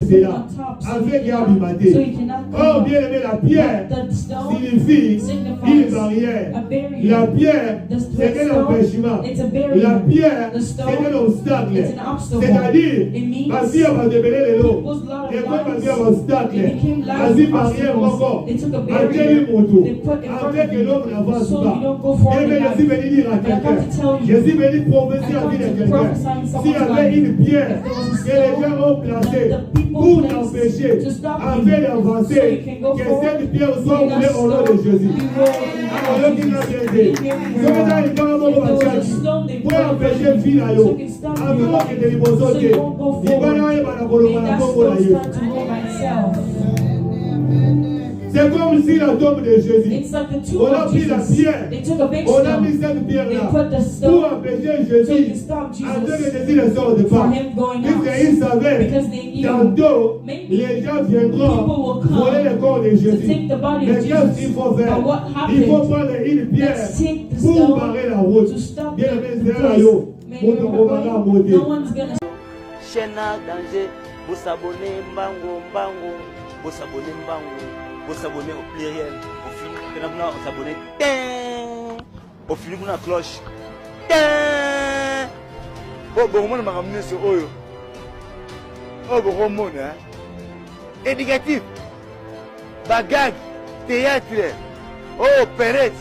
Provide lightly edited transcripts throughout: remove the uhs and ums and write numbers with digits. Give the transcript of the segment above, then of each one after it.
C'est là, avec Yabimaté. Oh, bien aimé, la pierre signifie une barrière. La pierre, c'est un empêchement. La pierre, c'est un obstacle. C'est-à-dire, ma vie va débeler les lots. Et comme ma vie va obstacle, ma vie barrière encore. Avec moto, avec l'homme n'avance pas. Et bien, je suis venu dire à quelqu'un, je suis venu prophétiser à dire à quelqu'un, s'il y avait une pierre que les gens ont placée pour t'empêcher afin d'avancer, que cette pierre soit ouverte au nom de Jésus. Alors, qui l'a bien dit, ce que dans les camps pour empêcher le fil à l'eau, afin que les bosons, il va y avoir la volonté. C'est comme si la tombe de Jésus, on a pris la pierre, on a mis cette pierre-là pour empêcher Jésus afin que Jésus ne sorte pas. Puisqu'il savait, tantôt, les gens viendront voler le corps de Jésus. Mais qu'est-ce qu'il faut faire? Il faut prendre une pierre pour barrer la route. Bien aimé, c'est là, on va la monter. Chaîne à danger, vous s'abonnez, mbango, vous s'abonnez, mbango. Vous s'abonner au pluriel, au film, vous s'abonner, au film, la cloche. Oh, bon, on m'a ramené sur Oyo. Oh, bon, mon hein. Éducatif, bagage, théâtre, oh, perrette,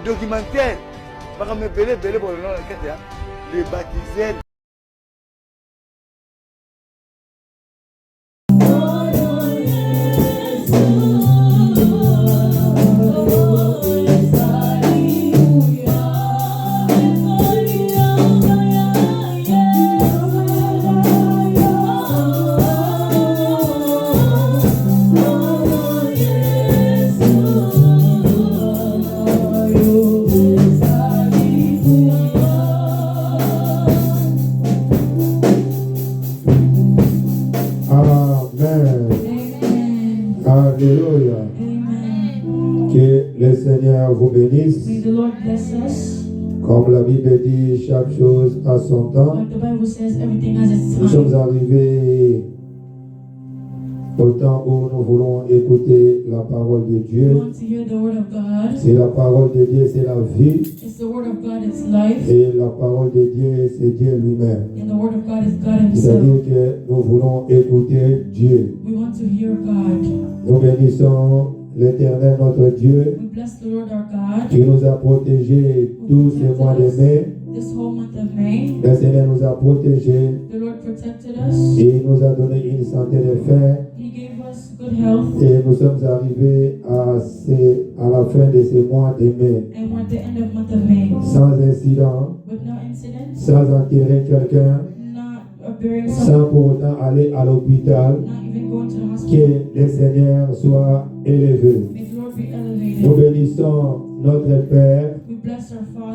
documentaire, par me belé, pour le nom de les baptisés. Alléluia. Que le Seigneur vous bénisse. Comme la Bible dit, chaque chose a son temps. Nous sommes arrivés au temps où nous voulons écouter la parole de Dieu. C'est la parole de Dieu, c'est la vie. Et la parole de Dieu, c'est Dieu lui-même. C'est-à-dire que nous voulons écouter Dieu. Nous bénissons l'Éternel notre Dieu qui nous a protégés tous ces mois de mai. Le Seigneur nous a protégés et il nous a donné une santé de fer. Et nous sommes arrivés à la fin de ce mois de mai sans incident, sans enterrer quelqu'un, sans pour autant aller à l'hôpital. Que le Seigneur soit élevé. Nous bénissons notre Père,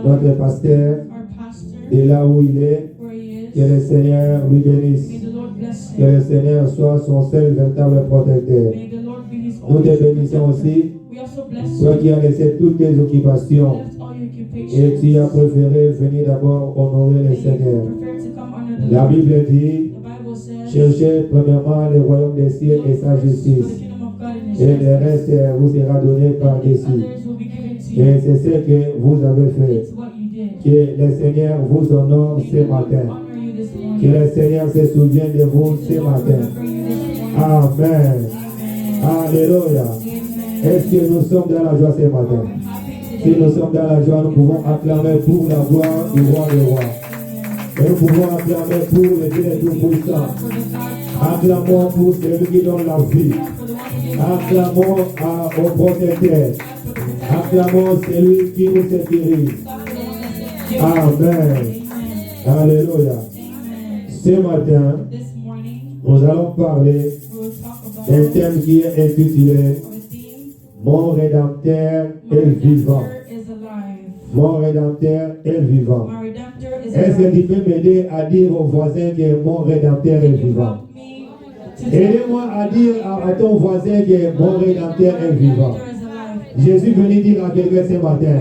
notre pasteur, et là où il est, que le Seigneur lui bénisse. Que le Seigneur soit son seul véritable protecteur. Nous te bénissons aussi, toi qui as laissé toutes tes occupations et tu as préféré venir d'abord honorer le Seigneur. La Bible dit, cherchez premièrement le royaume des cieux et sa justice, et le reste vous sera donné par-dessus. Et c'est ce que vous avez fait. Que le Seigneur vous honore ce matin. Que le Seigneur se souvienne de vous ce matin. Amen. Alléluia. Est-ce que nous sommes dans la joie ce matin? Si nous sommes dans la joie, nous pouvons acclamer pour la gloire du roi des rois. Et nous pouvons acclamer pour le Dieu Tout-Puissant. Acclamons pour celui qui donne la vie. Acclamons au protecteur. Acclamons celui qui nous sécurise. Amen. Alléluia. Ce matin, nous allons parler d'un thème qui est intitulé Mon Rédempteur est vivant. Mon Rédempteur est vivant. Est-ce que tu peux m'aider à dire aux voisins que mon Rédempteur est vivant? Aidez-moi à dire à ton voisin que mon Rédempteur est vivant. Jésus venait dire à quelqu'un ce matin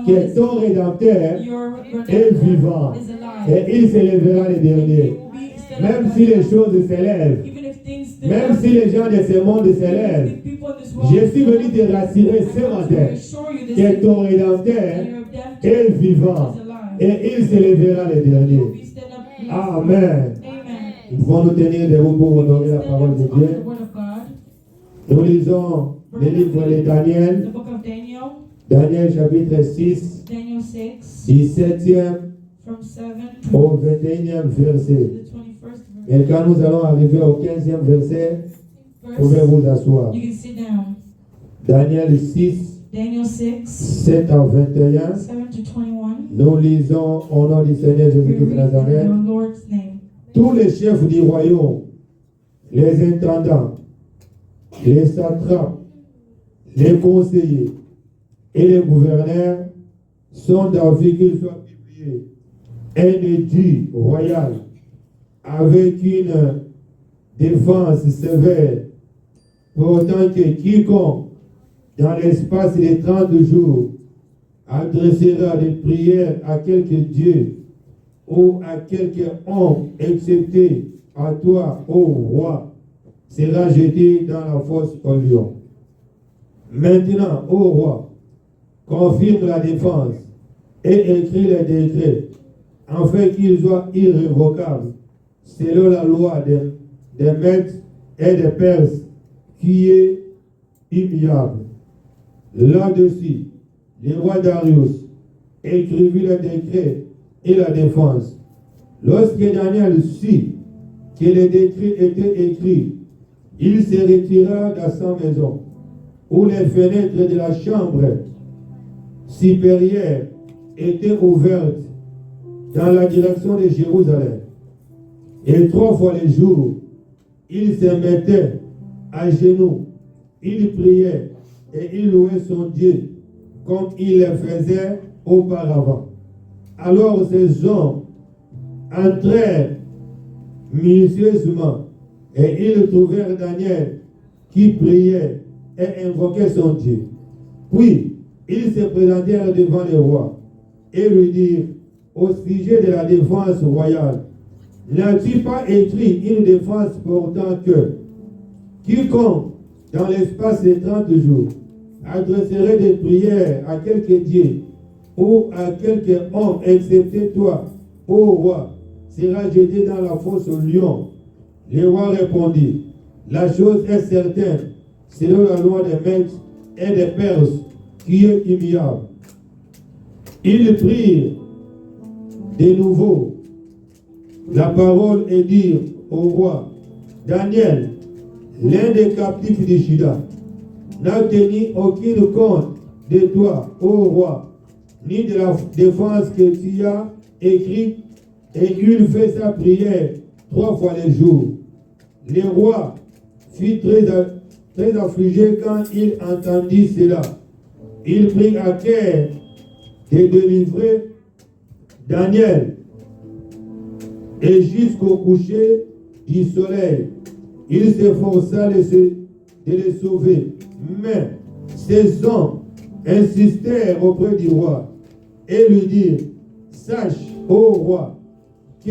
que ton Rédempteur est vivant et il s'élèvera les derniers. Même si les choses s'élèvent, Même si les gens de ce monde se lèvent, je suis venu te rassurer ce matin que ton Rédempteur est vivant et il se lèvera le dernier. Amen. Nous pouvons nous tenir debout pour honorer la parole de Dieu. Nous lisons le livre de Daniel. Daniel chapitre 6, 17e au 21e verset. Et quand nous allons arriver au 15e verset, vous pouvez vous asseoir. Daniel 6, 7 à 21. Nous lisons au nom du Seigneur Jésus-Christ de Nazareth. Tous les chefs du royaume, les intendants, les satrapes, les conseillers et les gouverneurs sont d'avis qu'il soit publié un édit royal avec une défense sévère, pourtant que quiconque, dans l'espace de 30 jours, adressera des prières à quelque Dieu ou à quelque homme, excepté à toi, ô roi, sera jeté dans la fosse au lion. Maintenant, ô roi, confirme la défense et écrit les décrets, afin qu'ils soient irrévocables, selon la loi des Mèdes et des Perses, qui est immuable. Là-dessus, le roi Darius écrivit le décret et la défense. Lorsque Daniel sut que le décret était écrit, il se retira dans sa maison, où les fenêtres de la chambre supérieure étaient ouvertes dans la direction de Jérusalem. Et 3 fois le jour, il se mettait à genoux, il priait et il louait son Dieu comme il le faisait auparavant. Alors ces hommes entrèrent minutieusement et ils trouvèrent Daniel qui priait et invoquait son Dieu. Puis ils se présentèrent devant le roi et lui dirent au sujet de la défense royale: n'as-tu pas écrit une défense portant que quiconque dans l'espace de 30 jours adresserait des prières à quelque Dieu ou à quelque homme, excepté toi, ô roi, sera jeté dans la fosse au lion? Le roi répondit: la chose est certaine, selon la loi des Mèdes et des Perses, qui est immuable. Ils prirent de nouveau la parole et dirent au roi: Daniel, l'un des captifs de Juda, n'a tenu aucune compte de toi, ô roi, ni de la défense que tu as écrite, et il fait sa prière 3 fois le jour. Le roi fut très affligé quand il entendit cela. Il prit à cœur de délivrer Daniel, et jusqu'au coucher du soleil, il s'efforça de le sauver. Mais ces hommes insistèrent auprès du roi et lui dirent: sache, ô roi, que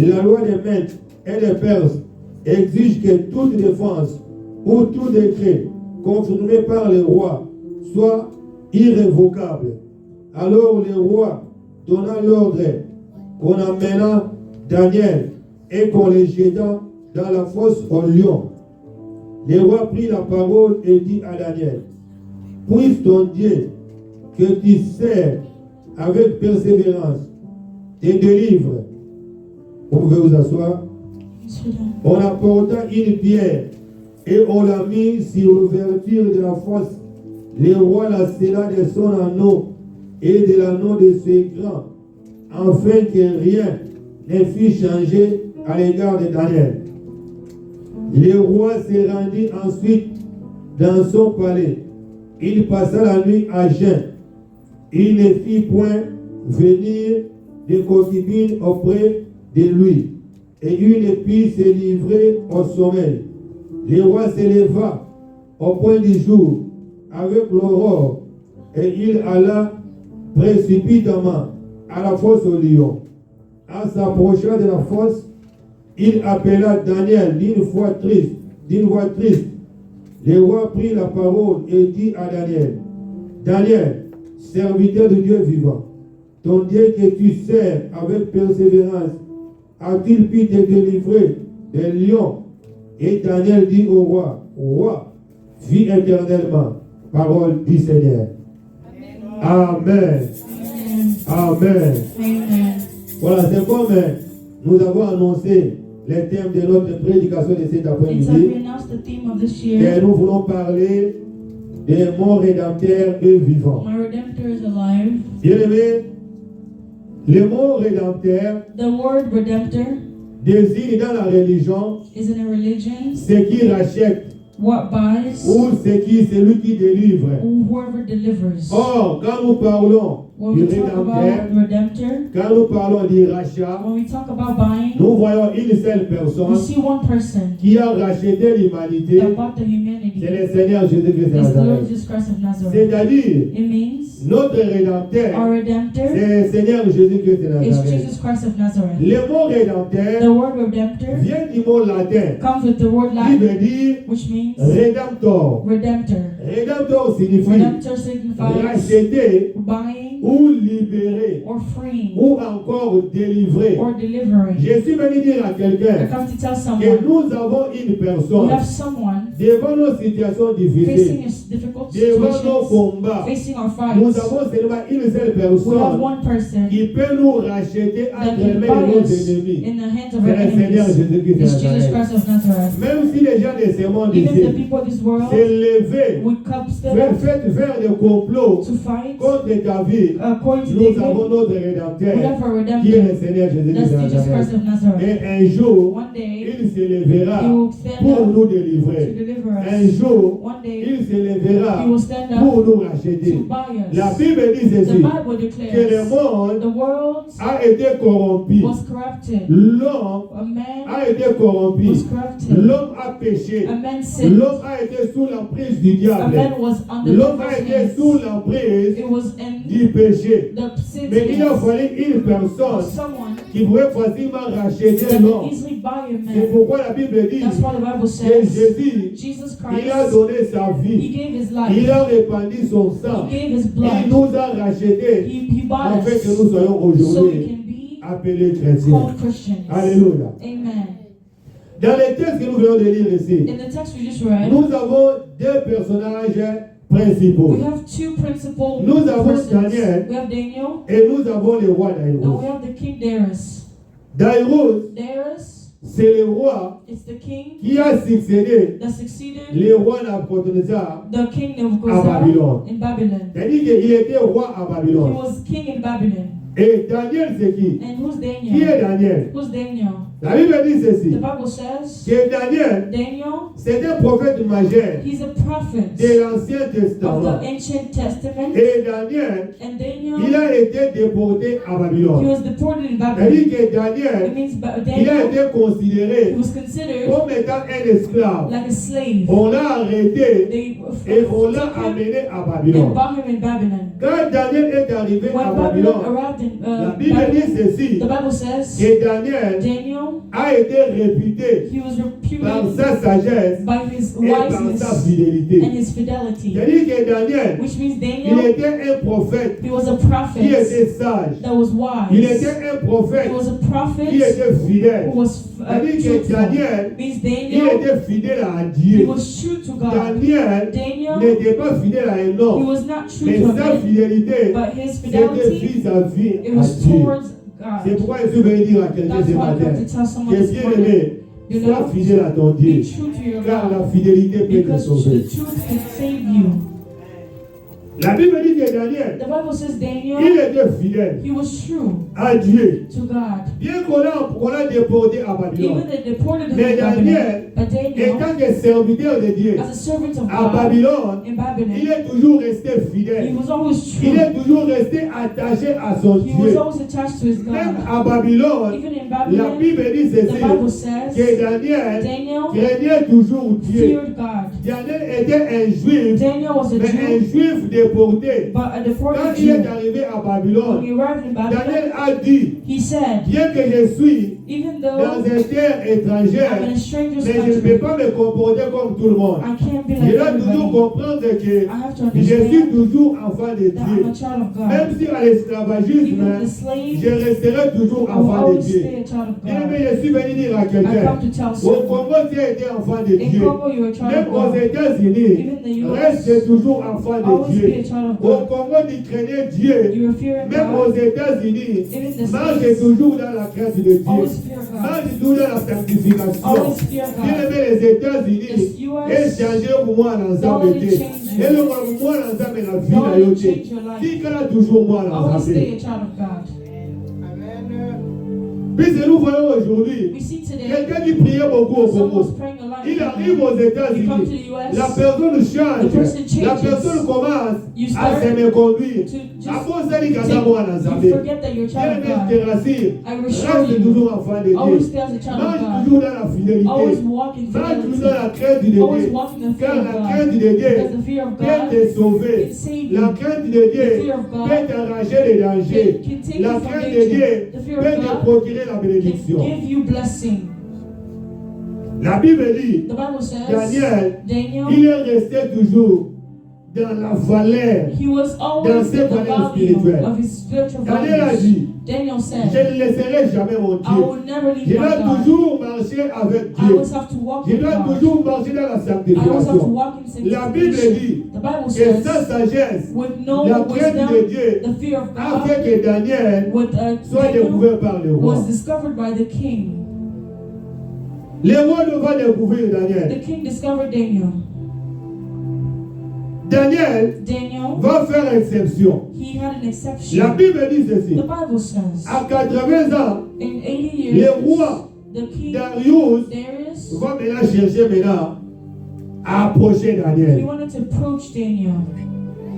la loi des Mèdes et des Perses exige que toute défense ou tout décret confirmé par le roi soit irrévocable. Alors le roi donna l'ordre qu'on amena Daniel et qu'on le jeta dans la fosse au lion. Le roi prit la parole et dit à Daniel: puisse ton Dieu que tu sers avec persévérance te délivre. Vous pouvez vous asseoir. On apporta une pierre et on l'a mis sur l'ouverture de la fosse. Le roi la scella de son anneau et de l'anneau de ses grands, afin que rien ne fût changé à l'égard de Daniel. Le roi se rendit ensuite dans son palais. Il passa la nuit à jeun. Il ne fit point venir de concubines auprès de lui, et il ne put se livrer au sommeil. Le roi se leva au point du jour avec l'aurore, et il alla précipitamment à la fosse au lion. En s'approchant de la fosse, il appela Daniel d'une voix triste d'une voix triste, le roi prit la parole et dit à Daniel, Daniel, serviteur de Dieu vivant, ton Dieu que tu sers avec persévérance, a-t-il pu te délivrer des lions? Et Daniel dit au roi, roi, vis éternellement, parole du Seigneur. Amen. Amen. Voilà, c'est comme nous avons annoncé les thèmes de notre prédication de cet après-midi. Et nous voulons parler des morts rédempteurs et vivants. Bien-aimés, le mot rédempteur désigne dans la religion ce qui rachète ou celui qui délivre. Or, quand nous parlons du rédempteur, quand nous parlons du rachat, nous voyons une seule personne qui a racheté l'humanité. C'est le Seigneur Jésus-Christ de Nazareth. C'est-à-dire, notre rédempteur, c'est le Seigneur Jésus-Christ de Nazareth. Le mot rédempteur vient du mot latin qui veut dire rédemptor. Rédemptor signifie racheter ou libérer ou encore délivrer. Je suis venu dire à quelqu'un que nous avons une personne devant nos situations difficiles, devant nos combats. Nous avons seulement une seule personne qui peut nous racheter entre les mains de nos ennemis. C'est le Seigneur Jésus-Christ de Nazareth. Même si les gens de ce monde s'élevaient, faites faire des complots contre ta vie, nous avons notre rédempteur qui est le Seigneur Jésus-Christ de Nazareth. Et un jour, il s'élèvera pour nous délivrer. Un jour, il s'élèvera pour nous racheter. La Bible dit ceci, que le monde a été corrompu. L'homme a été corrompu. L'homme a péché. L'homme a été sous l'emprise du diable. L'homme a été sous l'emprise du péché. Mais il a fallu une personne qui pouvait facilement racheter l'homme. C'est pourquoi la Bible dit que Jésus, il a donné sa vie. Il a répandu son sang. Il nous a rachetés afin que nous soyons aujourd'hui appelés chrétiens. Alléluia. Dans les textes que nous venons de lire ici, nous avons deux personnages principaux. Nous avons Daniel et nous avons le roi Darius. Darius, c'est le roi qui a succédé le roi Nabucodonosor à Babylone. C'est-à-dire qu'il était roi à Babylone. Et Daniel, c'est qui? Qui est Daniel? La Bible dit ceci, que Daniel, c'est un prophète majeur de l'Ancien Testament. Et Daniel, il a été déporté à Babylone. C'est-à-dire que Daniel, il a été considéré comme étant un esclave. On l'a arrêté et on l'a amené à Babylone. Quand Daniel est arrivé à Babylone, la Bible dit ceci, que Daniel a été réputé par sa sagesse et par sa fidélité. C'est-à-dire que Daniel, il était un prophète qui était sage. Il était un prophète qui était fidèle. C'est-à-dire que Daniel, il était fidèle à Dieu. Daniel n'était pas fidèle à un homme, mais sa fidélité, c'était vis-à-vis à Dieu. C'est pourquoi je suis venu dire à quelqu'un ce matin que bien-aimé, sois fidèle à ton Dieu, car la fidélité peut te sauver. La Bible dit que Daniel, il était fidèle à Dieu. Bien qu'on l'a déporté à Babylone. Mais Daniel, étant que serviteur de Dieu à Babylone, il est toujours resté fidèle. Il est toujours resté attaché à son Dieu. Même à Babylone, la Bible dit ceci, que Daniel craignait toujours Dieu. Daniel était un juif, mais un juif de déporté, But at the quand fourth il est year, arrivé à when Babylone, he arrived in Daniel Babylon, a dit, he said, bien que je suis even dans though une terre étrangère, I'm in a stranger's mais je ne peux country, pas me comporter comme tout le monde. I can't be Je like dois toujours everybody. comprendre que I have to je suis understand toujours enfant de that I'm Dieu. a child of God. Même si à l'esclavagisme, Even the slave, je resterai toujours I will enfant de always Dieu. stay a child of Bien aimé, God. je suis venu dire à I quelqu'un, come to tell au someone, Congo, tu as été enfant de in Dieu. Congo you're a child Même of aux God. États-Unis, Even the US, reste toujours enfant de always be a Dieu. child of Au God. Congo, tu craignais Dieu. You are fearing Même aux God. États-Unis, Even the marche States, toujours dans la crainte de Dieu. always fear God. Marche toujours dans la sanctification. Always fear Bien God. aimé, les États-Unis, The et US, changer pour moi l'ensemble don't let de it change you. et le moi l'ensemble la vie Don't la let it yote. change your life. Qui a toujours moi Always l'ensemble. stay a child of God. Puisque nous voyons aujourd'hui, We see today, quelqu'un qui priait beaucoup au someone was Congo. praying a lot. Il arrive aux You come to États-Unis. the US, La personne change. The person changes. La personne commence You à start se méconduire. to just Après ça, il take, a moi you l'ensemble. forget that you're a Bien child of aimé, God. je te rassure. I assure Reste you, toujours enfant de always Dieu. stay as a child of Marche God. toujours dans la fidélité. Always walk in Marche toujours dans la fidelity. crainte de Always Dieu. walk in the fear Car of la God. crainte de Dieu Because the fear of peut God te sauver. can save La you. crainte de Dieu The fear of God peut t'arranger les dangers. can take La you from crainte de Dieu danger. The fear peut of te God procurer la can bénédiction. give you blessing. La Bible dit, The Bible says, Daniel, Daniel, il est resté toujours dans la valeur. he was dans always ses in the valeurs value spirituelles. of his spiritual Daniel a values. dit, Daniel je said, ne laisserai jamais mon I Dieu. will never Je leave my dois God. toujours marcher avec I Dieu. always have to walk Je with dois God. toujours marcher dans la I always have to sanctification. walk in La Bible sanctification. dit The Bible que says, sa sagesse, with no la crainte de wisdom, Dieu, the fear of a God fait que Daniel with soit Daniel découvert par le roi. was discovered by the king. Le roi ne va découvrir Daniel. The king discovered Daniel. Daniel Daniel, va faire exception. he had an exception. La Bible dit ceci. The Bible says, À 80 ans, in 80 le years, roi the king Darius Darius, va maintenant chercher maintenant à approcher he Daniel. wanted to approach Daniel.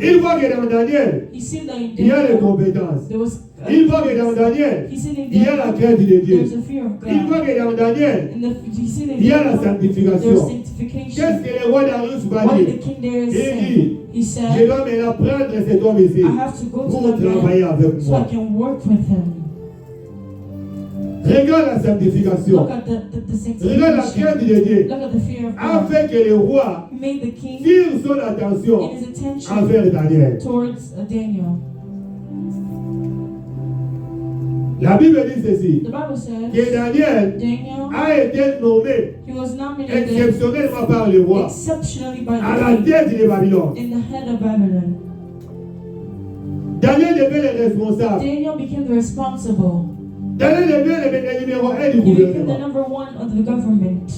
Il voit que dans Daniel, He said that in il y a les Daniel, compétences. there was Il voit que dans Daniel, he said in il y a la Daniel, crainte de Dieu. there's a fear of Il voit God. que dans Daniel, And he said in il y a la Daniel, there's sanctification. sanctification. Qu'est-ce que le roi Darius va What did dire? the king Darius Il say? dit, He je said, dois maintenant prendre cet homme ici I have to go to pour the travailler man avec so I moi. can work with him. Regarde la sanctification. Look at the Regarde la sanctification. crainte de Dieu. Look at the fear of A God. fait que le roi He made the king tire son attention in his attention envers Daniel. towards Daniel. La Bible dit ceci, The Bible que says Daniel Daniel, a été nommé he was nominated exceptionnellement par le roi exceptionally by à the la king tête de Babylone. in the head of Babylon. Daniel devient le responsable. Daniel became the responsible. Daniel devient le numéro 1 du He became the gouvernement. number one of the government.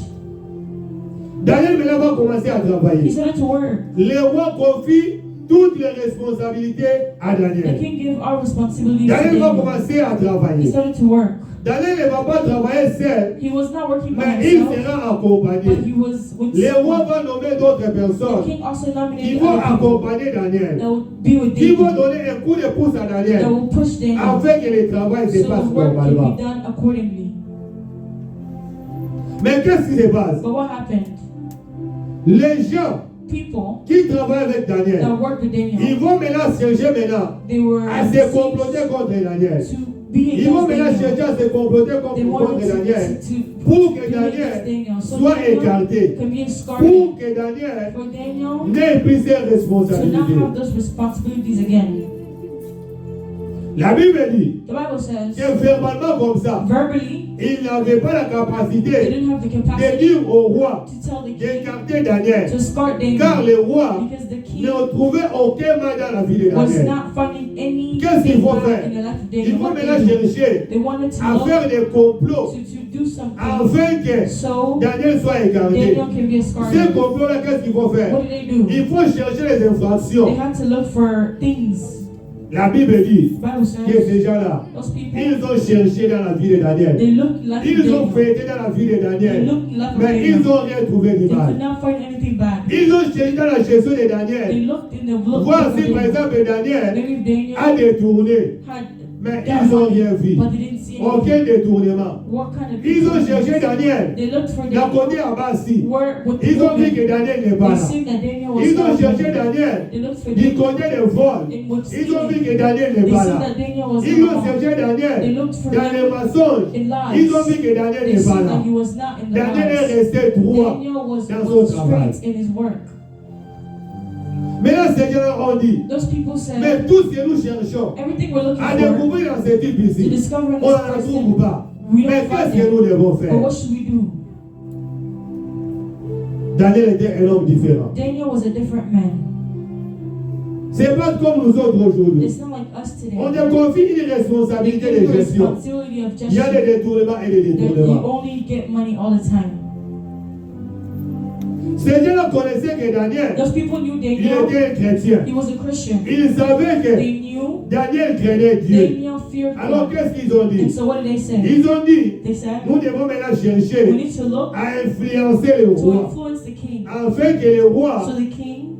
Daniel maintenant va commencer à He travailler. started to work. Le roi confie toutes les responsabilités à The Daniel. king gave our responsibilities to Daniel va Daniel. commencer à He travailler. started to work. Daniel ne va pas travailler seul, He was not working by mais il himself, sera but accompagné. he was with Le roi someone. va nommer d'autres The personnes king also qui nominated vont other people accompagner Daniel, that would be with qui vont Daniel, donner un coup de pouce à that Daniel, will push Daniel, afin que le travail se so passe the work normalement. can be done accordingly. Mais qu'est-ce qui se passe? But what happened? Les gens People qui travaillent avec Daniel, that worked with ils Daniel, vont maintenant chercher maintenant they were à se comploter contre Daniel. to be Ils vont against maintenant chercher Daniel. à se comploter They contre wanted Daniel to pour que be against Daniel Daniel. So soit Daniel écarté, can be discarded. pour que Daniel For Daniel n'ait plus ses to not responsabilités. have those responsibilities again. La Bible dit The Bible says, que verbalement comme ça, verbally, il n'avait pas la they capacité didn't have the de capacity dire au roi to tell the king d'écarter Daniel, to discard car Daniel le roi because the king ne trouvait aucun mal dans la vie de was Daniel. not finding Qu'est-ce qu'il anything faut bad faire? in the life of Il Daniel. faut What maintenant they do? chercher They wanted to à look faire des complots to do something afin que so Daniel soit écarté. Daniel can be Ces discarded. complots-là, qu'est-ce qu'il faut faire? What did they do? Il faut chercher les They infractions. had to look for things. La Bible dit The Bible que says ces gens-là, those people, ils ont cherché dans la vie de Daniel. they looked like Ils ont Daniel. fêté dans la vie de They Daniel. looked like Mais ils Daniel. n'ont rien trouvé du They mal. could not find anything bad. Ils ont cherché dans la gestion de They Daniel. looked in the look Voir of si par Daniel. exemple Daniel Maybe Daniel a détourné had Mais got ils n'ont money, rien vu. but they didn't see Aucun anything. détournement. What kind of Ils ont people- cherché Daniel. They looked for La Daniel. côté à Bassi. Where would Ils ont vu que they Daniel n'est pas là. seen that Daniel was Ils ont not cherché there. Daniel They looked for du Daniel. côté des vols. In what Ils ont vu stealing. que Daniel n'est They pas seen là. that Daniel was Ils ont not cherché They Daniel looked for dans les Daniel mensonges. in lies. Ils ont vu que Daniel They n'est pas seen là. that he was not in the Daniel est lies. resté droit. Daniel was dans son travail. straight in his work. Maintenant, ces gens ont dit, Those people said, mais tout ce que nous cherchons everything we're looking à for découvrir dans ce type to ici, discover in on this ne la trouve person, pas. we Mais don't qu'est-ce find que nous it. devons But faire? what should we do? Daniel était un homme différent. Daniel was a different man. C'est pas comme nous autres aujourd'hui. It's not like us today. On te confie une They responsabilité give you de the gestion. responsibility of Il y a des gestion. détournements et des That you détournements. only get money all the time. Ces gens connaissaient que Daniel, Those people knew il Daniel. était un chrétien. He was a Christian. Ils savaient que They knew Daniel craignait Dieu. Daniel feared Alors God. qu'est-ce qu'ils ont And dit? so what did they say? Ils ont dit, They said, nous devons maintenant we chercher need to look à influencer le to roi, influence the king. afin que le roi So the king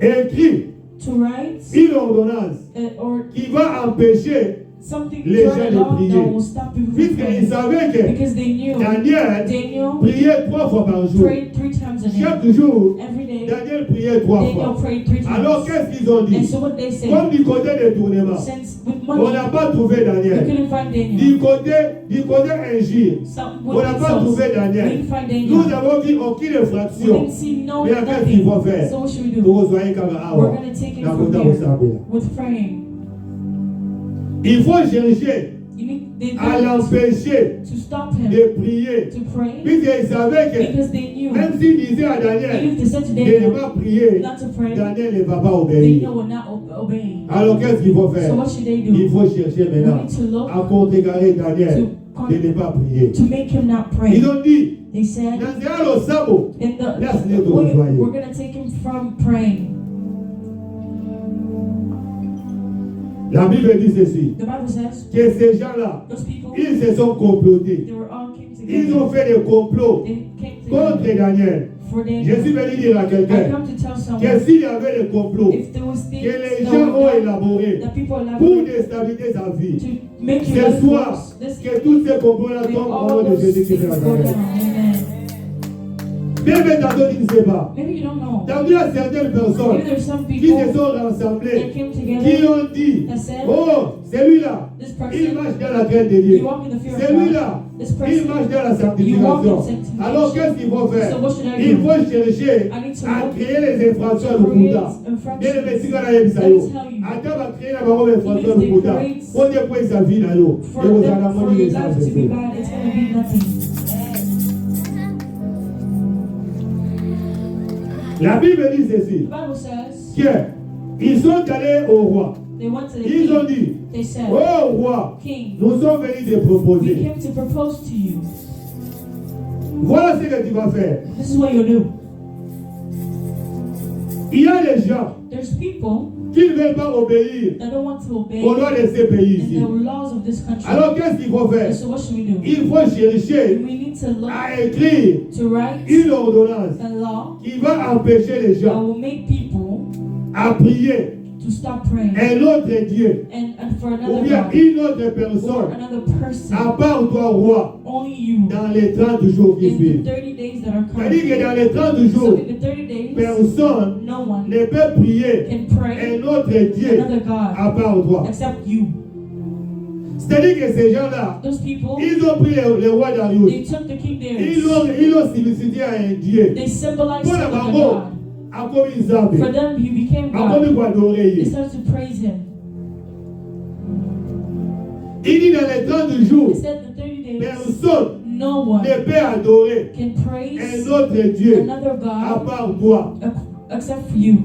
écrit to write une ordonnance or qui va empêcher, something Les to gens write de a law prier. that will stop people from puisqu'ils praying. savaient que Because they knew Daniel Daniel priait 3 fois par jour. prayed 3 times a day. Chaque jour, Every day, Daniel priait 3 Daniel fois. prayed 3 Alors times. qu'est-ce qu'ils ont And dit? so what they say, Comme du côté des tournements, since with on money, n'a pas trouvé we Daniel. couldn't find Daniel. Du côté injure, Some on n'a with pas insults, trouvé we Daniel. didn't find Nous Daniel. avons vu aucune We infraction. didn't see no Mais qu'est-ce qu'il faut nothing. faire? So what should we do? Pour rejoindre We're Kagaawa, going to take it dans from le temps there où là. with praying. Il faut chercher You need they à did l'empêcher to stop him de prier. to pray Puisqu'ils savaient que because they knew même s'ils disaient à even Daniel if they said to de ne Daniel pas prier, not to pray, Daniel ne va pas obéir. Daniel will not obey. Alors qu'est-ce qu'il faut So faire? what should they Il do? faut chercher We maintenant need to look à contrecarrer Daniel to, de ne pas prier. to make him not pray. Ils ont dit, They said dans le sabot, in the Let's need to way, rejoin you. we're going to take him from praying. la Bible dit ceci, The Bible says que ces gens-là, those people, ils se sont complotés. they were all came Ils together. ont fait des complots They came contre together Daniel. for Je suis Daniel. venu dire à I quelqu'un come to tell que someone s'il y avait des complots if there was things que les that gens were ont done élaborés that people pour elaborate déstabiliser sa vie, to make you ce life soir, worse, this que tous ces complots-là may tombent au all nom de those Jésus-Christ de things go Nazareth. down. Amen. Même tantôt, tu ne sais pas. Maybe you don't know. T'as vu à certaines personnes Maybe there's some qui people se sont that rassemblées, came qui together ont dit, that said, oh, celui-là, this il person, marche dans la crainte de you Dieu. walk in the fear of God. Celui-là, This il person, marche dans la you walk in sanctification. sanctification. Alors qu'est-ce qu'il faut faire? So what should I Il do? faut chercher I need to à look créer les infractions to de create Bouddha. Bien le Messie infractions. qu'on a eu ça. Let me tell you. Attends, va créer la parole infraction Even de if Bouddha. they create On déploie sa vie dans l'eau. For Et vous them, allez for avoir your une life to be bad, it's going to be nothing. La Bible dit ceci, The Bible says que ils sont allés au roi. they went to the Ils ont king. dit, They said, oh roi, King, nous sommes venus te we proposer. came to propose to you. Voilà ce que tu vas faire. This is what you do. Il y a des gens There's people qui ne veulent pas obéir that don't want to obey aux lois de ces pays in ici. the laws of this country. Alors qu'est-ce qu'il faut faire? So what should we do? Il faut chercher We need to look à écrire to write une ordonnance a law qui va empêcher les that gens will make people à prier to stop praying un autre Dieu and for ou another bien God une autre or personne another person, à part toi, roi, only you, dans les 30 jours qui in the suivent. 30 days that are C'est-à-dire que coming. dans les 30 So jours, in the 30 days, personne no one ne peut prier can pray un autre Dieu another God à part toi. except you. C'est-à-dire que ces gens-là, Those people, ils ont pris le roi Darius, they took the king ils Darius. l'ont sollicité à un Dieu. They symbolized Pour him la with a maman, God. à comme ils avaient, For them, he became à comme God. ils vont adorer. They started to praise him. Il dit dans les 30 He jours, said the 30 days, personne no one ne peut adorer can praise un autre Dieu another à God part toi. except for you.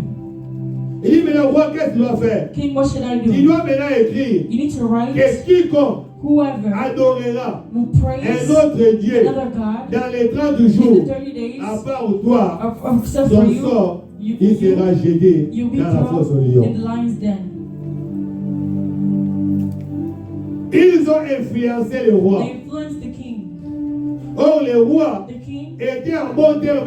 Il dit maintenant, roi, qu'est-ce qu'il doit faire? King, what should I Il do? doit maintenant écrire You need to write que quiconque whoever adorera will un praise autre Dieu another God dans les 30 in jours the 30 days à part toi, except for son you. sort, il sera jeté You'll be dans la fosse au thrown lion. in the lion's den. Ils ont influencé le roi. They influenced the king. Or, le roi The king était en bon terme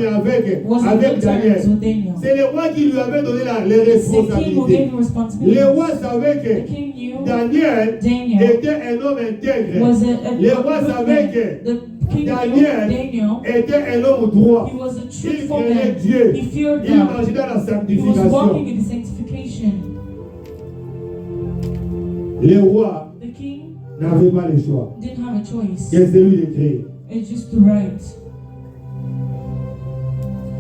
was in avec good Daniel. terms with Daniel. C'est le roi qui lui avait donné les It's the king who responsabilités. gave him responsibility. Le roi savait The que king knew Daniel Daniel était un homme intègre. was a Le roi good savait man. que The king knew Daniel Daniel. était un homme droit. He was a Il truthful craignait man. Dieu. He feared Il God. marchait dans la He was sanctification. walking in the sanctification. Le roi The king n'avait pas le choix. didn't have a choice. C'est celui d'écrire. It's just to write.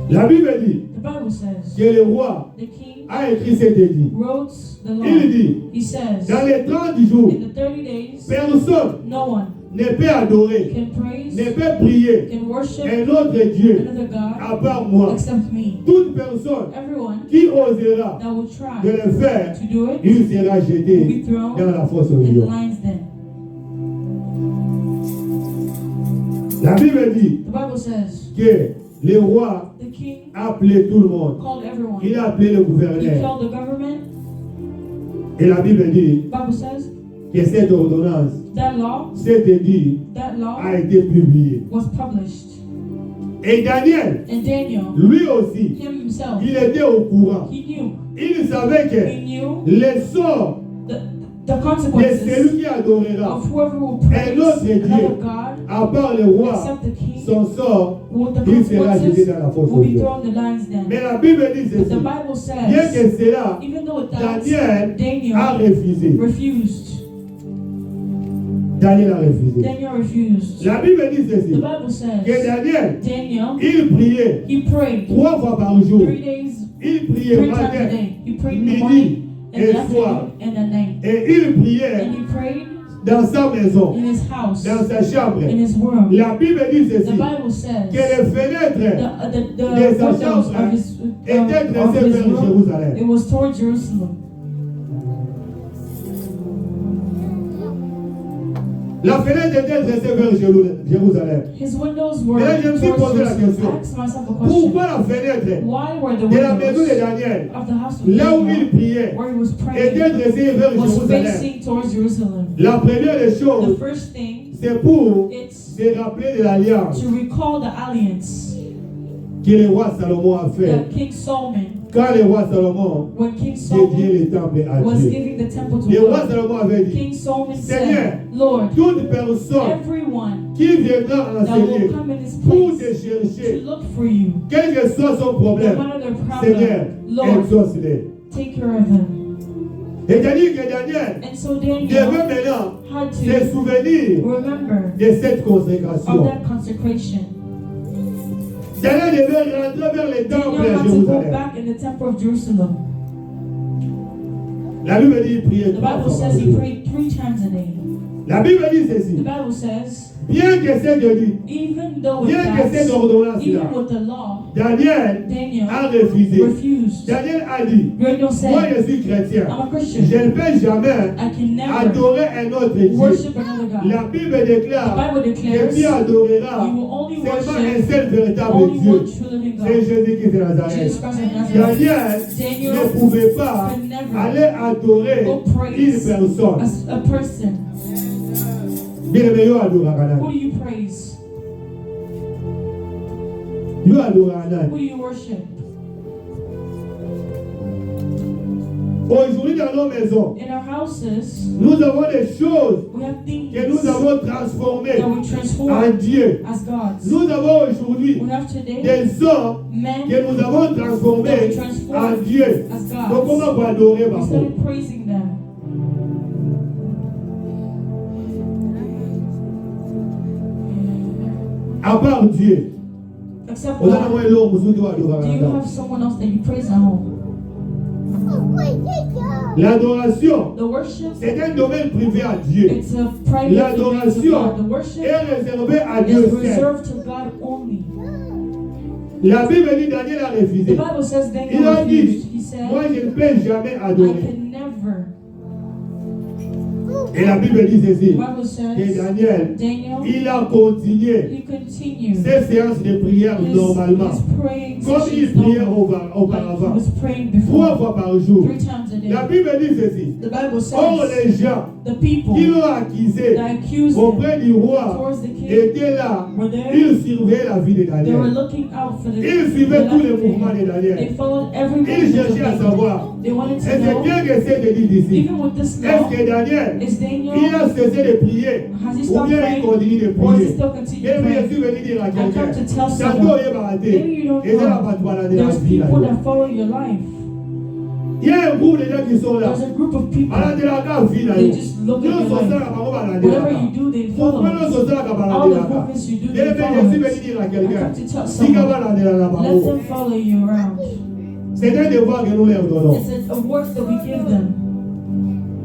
La Bible dit The Bible says que le roi the king a écrit cet édit. wrote the law. Il dit, He says dans les 30 jours, in the 30 days, personne no one ne peut adorer, can praise, ne peut prier can worship un autre Dieu another God à part moi. except me. Toute personne Everyone qui osera that will de try le faire, to do it il sera will jeté be thrown dans la fosse au in the lion. lion's den. La Bible dit The Bible says que le roi the king a appelé tout le monde. called everyone. Il a appelé le He gouverneur. called the government. Et la Bible dit The Bible says que cette ordonnance, that law, cet édit that law a été publié. was published. Et Daniel, And Daniel, lui aussi, him himself, il était au courant. he knew. Il savait He que knew le sort the de consequences celui qui adorera, of whoever will un praise autre Dieu, another God à part le roi, except the king. son sort, Will the il sera jeté consequences dans la fosse will aux be lions. thrown in the lion's den. Mais la Bible dit But ceci. the Bible Bien says, que cela, even though it does, Daniel a Daniel refusé. refused. Daniel a refusé. Daniel refused. La Bible dit The ceci. Bible Que says Daniel, Daniel, il priait he prayed 3 fois par jour. 3 days, Il priait 3 times a matin day. He prayed in the midi morning, in et the soir. afternoon, and at night. et il priait And he prayed dans sa maison, in his house, dans sa chambre. in his room. La Bible dit The ceci. Bible says Que les fenêtres the de sa windows chambre of his, étaient of dressées his vers room, Jérusalem. it was toward Jerusalem. La fenêtre était dressée vers Jérusalem. His windows were Mais là, je me suis towards posé la Jerusalem. question. I asked myself a question. Pourquoi la fenêtre Why were the de la maison de windows Daniel, of the house of là où il Daniel, priait, where he was était praying, dressée vers was Jérusalem? facing towards Jerusalem? La première des The choses, first thing, c'est pour it's se rappeler de l'alliance to recall the alliance que le roi Salomon a fait that King Solomon, quand le roi Salomon when King dédiait Solomon le temple à was Dieu. giving the temple to Le roi God, Salomon avait dit, King Solomon Seigneur, said, Lord, toute personne everyone qui viendra that enseigner will come in this pour te place to chercher, look for you, quel que soit son no problème, matter their Seigneur, problem, Lord, exauce-les. take care of them. C'est-à-dire que Daniel And so devait Daniel maintenant had se to souvenir remember de cette of consécration. that consecration. Daniel devait rentrer vers le temple Daniel à had to go Jérusalem. back in the temple of Jerusalem. La Bible dit il priait The 3 Bible fois par says he jour. prayed 3 times a day. La Bible dit The ceci. Bible says, Bien que c'est de lui, even though with bien que cette that, ordonnance-là, even with the law, Daniel Daniel a refusé. refused. Daniel a dit, Daniel moi said, je suis chrétien. I'm a Christian. Je ne peux jamais I can never adorer un autre Dieu. worship another God. La Bible The déclare Bible que declares qui adorera you will only seulement un worship seul véritable only Dieu. one true living C'est God. Jésus-Christ de Nazareth. Jesus Christ of Nazareth. Daniel Daniel ne pouvait pas could never aller adorer go une praise personne. a person. Bien le meilleur adorer Who do you praise? Yo adorer Who do you worship? Aujourd'hui dans nos maisons, In our houses, nous avons des choses we have things que nous avons transformées that we transform en Dieu. as gods. Nous avons aujourd'hui We have today des hommes men que nous avons transformés en Dieu. as Donc gods. comment vous adorer We Papa? started praising them. À part Dieu, Except vous avez God. l'homme qui doit Do you adorer. have someone else that you praise at home? L'adoration, The worship, c'est un domaine privé à Dieu. it's a private domain to L'adoration God. The worship est réservée à is Dieu seul. reserved to God only. La Bible dit Daniel a The refusé. Bible says Il Daniel a dit, refused. He said, moi je ne peux jamais I adorer. can never. Et la Bible dit ceci, The Bible que says Daniel, Daniel, il a continué he continued ses séances de prière normalement, his praying comme il sessions priait normal, like he auparavant, was praying 3 before, fois par jour. 3 times a day. La Bible dit ceci, The Bible or says les gens the people qui l'ont accusé that accused him auprès du roi towards the king étaient là, were there. ils surveillaient la vie de They were Daniel. looking out for the Ils suivaient tous les life of mouvements de Daniel. Daniel. They followed every Ils movement of cherchaient à Daniel. savoir, They wanted et to c'est know, bien que c'est de dire d'ici, even with this law, est-ce que Daniel, is il Daniel, a cessé de prier, has he ou stopped bien il praying, continue de or is he prier? still Et continuing puis je praying? suis venu dire à I come quelqu'un, to tell tantôt someone, il va maybe arrêter, you don't et c'est la know, bataille de la there's vie. people that follow your life. Il y a un groupe de gens qui sont là. There's a group of people, Balade la ka vie là. they just look at Nous your sommes life. là bango balade la Whatever ka. you do, they Pourquoi follow nous it. sommes là All balade the la ka? movements you do, Et they puis je follow suis it. venu dire à I quelqu'un, come to tell si someone, balade la let bango, them follow you around. c'est un devoir que nous leur donnons. It's a word that we give them.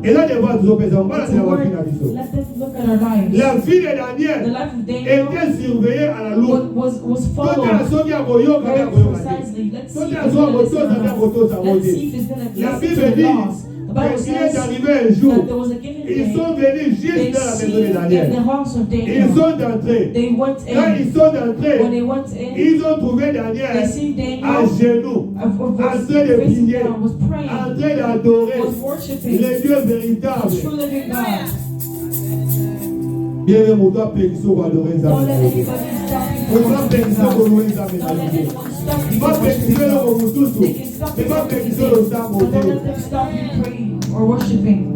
Et là devoir nous opposons pas It's la a word. vie la vie. Let them look at our lives. La vie de The Daniel life of Daniel était surveillée à la loupe. was Quand la followed soki à koyoka very ya koyoka. precisely. Let's see Quand if la he's soki going to listen kotosa or ya not. kotosa Let's see moje. if he's going to La listen Bible to the dit laws. The Bible qu'il est says arrivé un jour, that there was a given ils day. sont venus They juste dans la maison de see in Daniel. the house of Ils Daniel. sont entrés. They went Quand in. ils sont entrés, When they went in, ils ont trouvé they Daniel see à Daniel genoux, en was train de facing prier, down, was en praying, train d'adorer was worshiping le Dieu the véritable. true living God. Bien aimé, mon doigt périsseau pour adorer les Don't let amis. anybody stop you On from va worshiping périsser pour God. louer les Don't let amis. anyone stop you Il va from worshiping périsser le God. Romutusu. They can stop Il you va from périsser everything, le sang but don't monté. let them stop you praying or worshiping.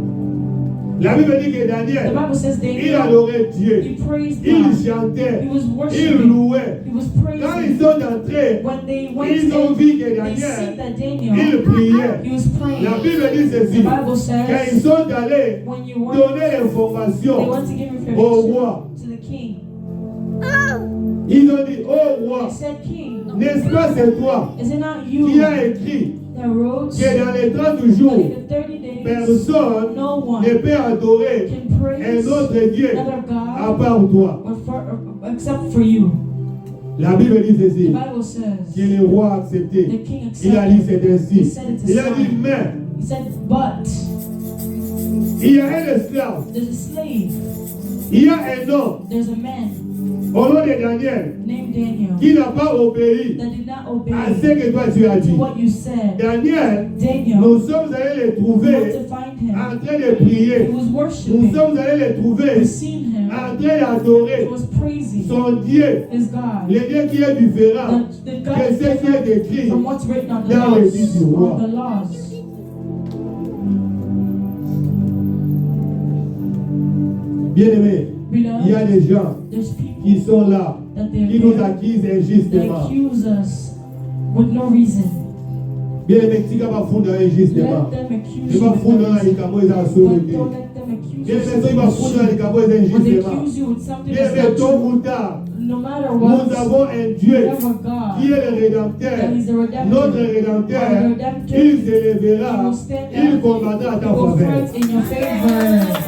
La Bible dit que The Daniel, Bible says il Daniel, adorait Dieu. he praised Il God. chantait. He was Il worshiping. louait. He was Quand praising. ils sont entrés, When they went ils ont in, vu que they see Daniel, that il Daniel, priait. he was praying. La Bible dit The ceci. Bible Quand ils says, sont allés when you went, donner they l'information went to give au information roi, to the king. ils ont dit, oh roi, They said, King, n'est-ce pas c'est toi is it not qui you as écrit that wrote que dans les 30 that jours, in the 30 days personne no one ne peut adorer can praise un autre Dieu another à God part toi. except for you? La Bible dit The ceci, Bible que says le roi a the accepté. king Il a dit accepted. c'est ainsi. He said it's a Il a dit, sign. mais He said, but il y a un esclave, there's a slave, il y a un homme there's a man au nom de Daniel named Daniel qui n'a pas obéi that did not obey à ce que toi tu as to dit. what you said. Daniel, Daniel, nous sommes allés le we went trouver to find him. en train de He prier. was Nous worshiping. sommes allés le trouver We've seen him. en train d'adorer He was praising son Dieu, his God. le Dieu qui est différent The God que is ce qui est different écrit. from what's written on the dans les laws. livres du roi. On the laws. Bien aimé, il y a Beloved, des gens there's people qui sont là, that they're qui nous there. accusent They injustement. accuse us with no reason. Bien aimé, si tu vas fondre injustement, Let them accuse tu you vas with fondre no dans les reason. camots et dans But don't let them accuse Bien you aimé, with si tu vas fondre dans les camots et when they injustement. accuse you with something Bien that's aimé, not tôt true. ou tard, No matter nous what, avons un Dieu we have a qui God est le Rédempteur. that is the Redemptor. Notre Rédempteur, Our Redemptor, il s'élèvera, He will stand il up. combattra à He ta will faveur. fight in your favor.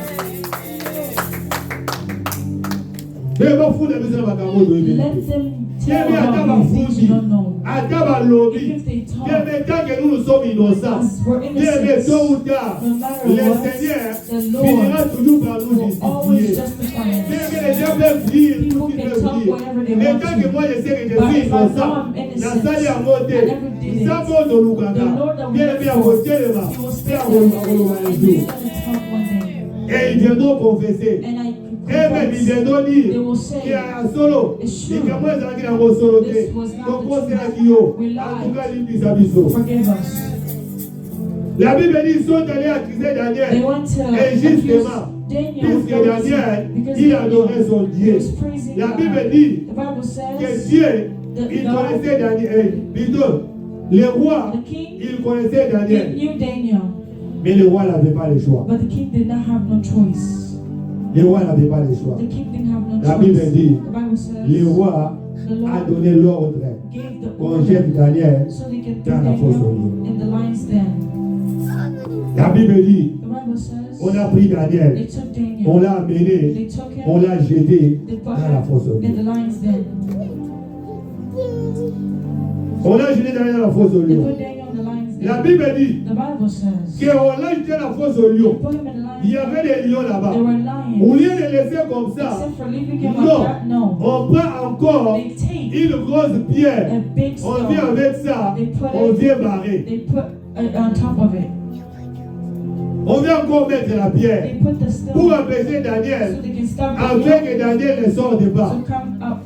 Mais bon, fou de besoin de ma camotte de Let vérité. them Bien tell aimé, à ta about you things you don't know. à ta lobby. Even if they Bien talk, aimé, tant que nous sommes innocents, as we're bien aimé, innocent, tôt ou tard, no matter le what, Seigneur the Lord finira toujours par nous will always justifier. justify Bien us. aimé, les gens peuvent dire tout People ce qu'ils can peuvent talk dire. whatever they Mais want tant que to. moi je sais que je But suis if I know innocent, I'm la innocent, salle est à I monter. never did it. Ça vaut de l'Ouganda. The Lord that we Bien look aimé, à for, côté de là. He will Et stand à there Roloba un and jour. He's going to talk one day. Et ils viendront confesser. And I Et même ils confess, viendront they dire will qu'il y say, a un solo. It's Et true. que moi j'ai un gros solo. This was not Donc the on sera truth. qui yo. We En lied. tout cas, l'île des abyssaux. Forgive us. La Bible dit qu'ils sont allés accuser They Daniel. went to Injustement. accuse Daniel Puisque with no reason, Daniel, because il Daniel adorait son Dieu. was praising La God. Bible dit The Bible que says Dieu, that il God, connaissait Daniel. Plutôt, le roi, the king, il connaissait he Daniel. knew Daniel, Mais le roi n'avait pas le choix. but the king did not have no choice. Le roi n'avait pas le choix. The king didn't have no La choice. Bible dit, The Bible says le roi the a Lord donné l'ordre gave the qu'on order jette Daniel so they can dans throw la fosse aux Daniel lions. in the lion's den. La Bible dit, The Bible says on a pris Daniel, they took on Daniel, l'a amené, they took on him, l'a jeté they put dans la fosse aux him in the lions. lion's den. On l'a jeté dans la fosse aux They lions. put Daniel in the lion's den. La Bible dit The Bible says, qu'on l'a jeté la fosse au lion. put him in line. Il y avait des lions là-bas. There were Au lions. lieu de laisser comme ça, Except for leaving him non, like that, no. on prend encore They take une grosse pierre. a big On vient stone. avec ça, They put on it, vient barrer. they put on top of it. On vient encore mettre la pierre They put the pour stone empêcher so Daniel, they can stop the afin que Daniel ne sorte pas. to come up.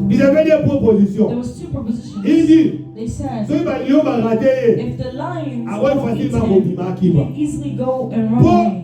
Il avait des propositions. There was two propositions. Il dit, They said, ce lion va rater. if the lions Ah ouais, don't eat facilement, him, on he va. can easily go and run Pour away.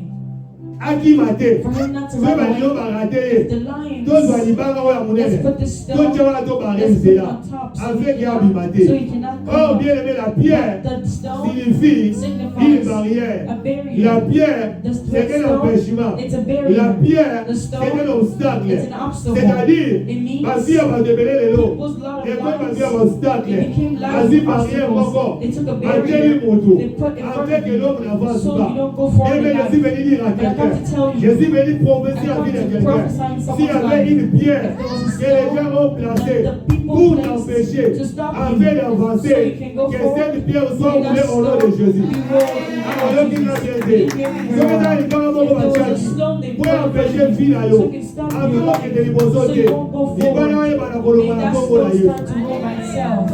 à qui mater. For him not to Ce run lion away, va if rater. the lions, Tous va y barrer à mon let's aide. put this Tout stone, le monde va barrer let's put it là. on top so Avec he qui a cannot, mater. so he cannot Oh, come bien up. aimé, la pierre The stone signifie une signifies barrière. a La barrier. pierre, The c'est un stone, empêchement. it's a La barrier. pierre, The c'est un stone, obstacle. it's an obstacle. C'est-à-dire, It means ma fille va débeller les lots. people's lot Et of puis, ma lives, fille va obstacle. it became Vas-y, lives barrière encore. obstacles. They took a Avec barrier, les motos. they put in front Avec of que you, l'homme n'avance so pas. you don't go forward Eh in bien, je suis life. venu dire à But I quelqu'un. come to tell Je you, suis venu prophétiser I à la come vie de to quelqu'un. prophesy in S'il y someone's avait life. une pierre If there was a que les stone gens ont placée that the people pour placed t'empêcher, to stop afin you, so d'avancer, you can go que forward, cette pierre soit may that roulée au nom de stone Jésus. be rolled in the Alors, name l'homme of qui l'a Jesus. bien They dit. hear me Ce very matin, well. il va avoir If un there was a bachaki. stone they Pour put in empêcher front of fille you, à so l'eau. you can stop Afin you, que des so libosautés. you won't go Il va forward. y avoir la colombe, May la that colombe, stone la start to roll by itself.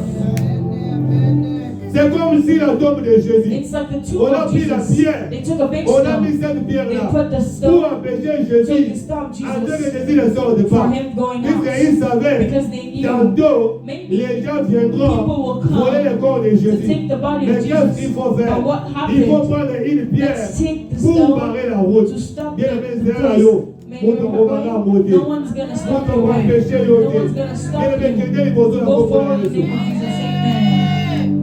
C'est comme si la tombe de Jésus. It's like the tomb On a of pris la Jesus. pierre. They took a big On a mis stone. cette They pierre-là put the pour stone empêcher so you can Jésus stop afin que Jesus Jésus ne sorte for pas. him going out. Puisqu'ils savaient, Because they knew tantôt, maybe les gens viendront people will come voler le corps de to Jésus. take the body Mais of qu'est-ce qu'il Jesus. faut faire? But what Il faut happened? prendre une pierre Let's take the pour stone barrer la route. to stop Bien the aimé, place. c'est là, yo. May Pour you ton combat remember, monter. no one's going to Pour stop ton your way. empêcher No monter. one's going to Bien stop aimé, you. quelqu'un il faut se Go forward in la the name of Jesus. Amen.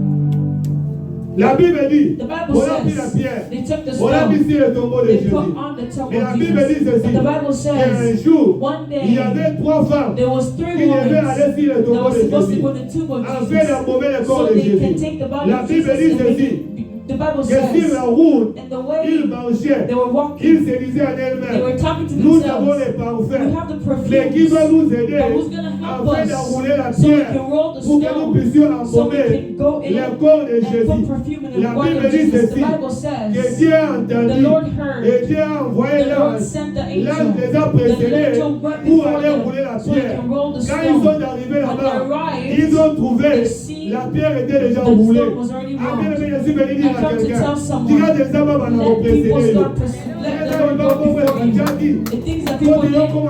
La Bible dit, The Bible on a pris la says pierre, they took the on a mis stone, sur le tombeau de they Jésus. put on the tomb Mais la of Bible dit Jesus. ceci, But the Bible qu'un says jour, one il y day avait trois femmes there was qui three devaient women aller sur le that tombeau were de supposed to Jésus go to the tomb of afin Jesus d'embaumer le corps so de they can Jésus. take the body La of Bible Jesus dit and ceci, the Bible que sur says la route, in the ils way marchaient, they were walking, ils se disaient en they elles-mêmes, were talking to nous avons themselves, les we parfaits, have the mais qui va perfumes, nous aider but who's going to help afin us d'enrouler la so we pierre can roll the pour que nous stone puissions so we embaumer can go in le corps de and put Jésus. perfume in La the body Bible of dit Jesus. The ceci, Bible que says Dieu a the entendu Lord heard, et Dieu a envoyé the Lord l'ange. sent the L'ange angel, les a the précédés angel went pour before aller rouler la them so he pierre. can roll the Quand ils sont stone. arrivés When là-bas, they arrived, ils ont trouvé they see la pierre était déjà the roulée. stone was already Ah, bien rolled. aimé, je suis venu dire I à come to quelqu'un, tell someone, dis à des hommes à nous let people précéder. start pursuing, let the Lord go before you. The things that people did, so you don't go